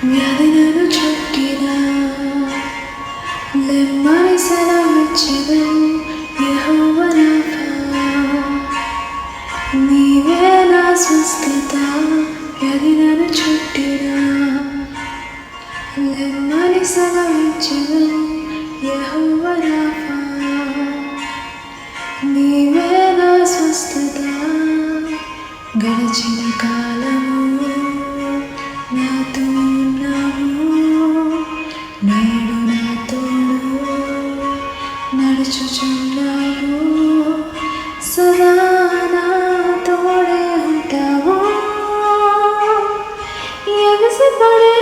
వ్యాధి నన్ను చుట్టినా లెమ్మని సెలవిచ్చెదను యెహోవా రాఫా. నీవే నా స్వస్థత. వ్యాధి నన్ను చుట్టినా లెమ్మని సెలవిచ్చెదను యెహోవా రాఫా. నీవే నా స్వస్థత. గడిచిన కాలము నాతో ఉన్నావు, నేడు నా తోడు నడుచుచున్నావు. సదా నా తోడే ఉంటావు. ఎగసిపడే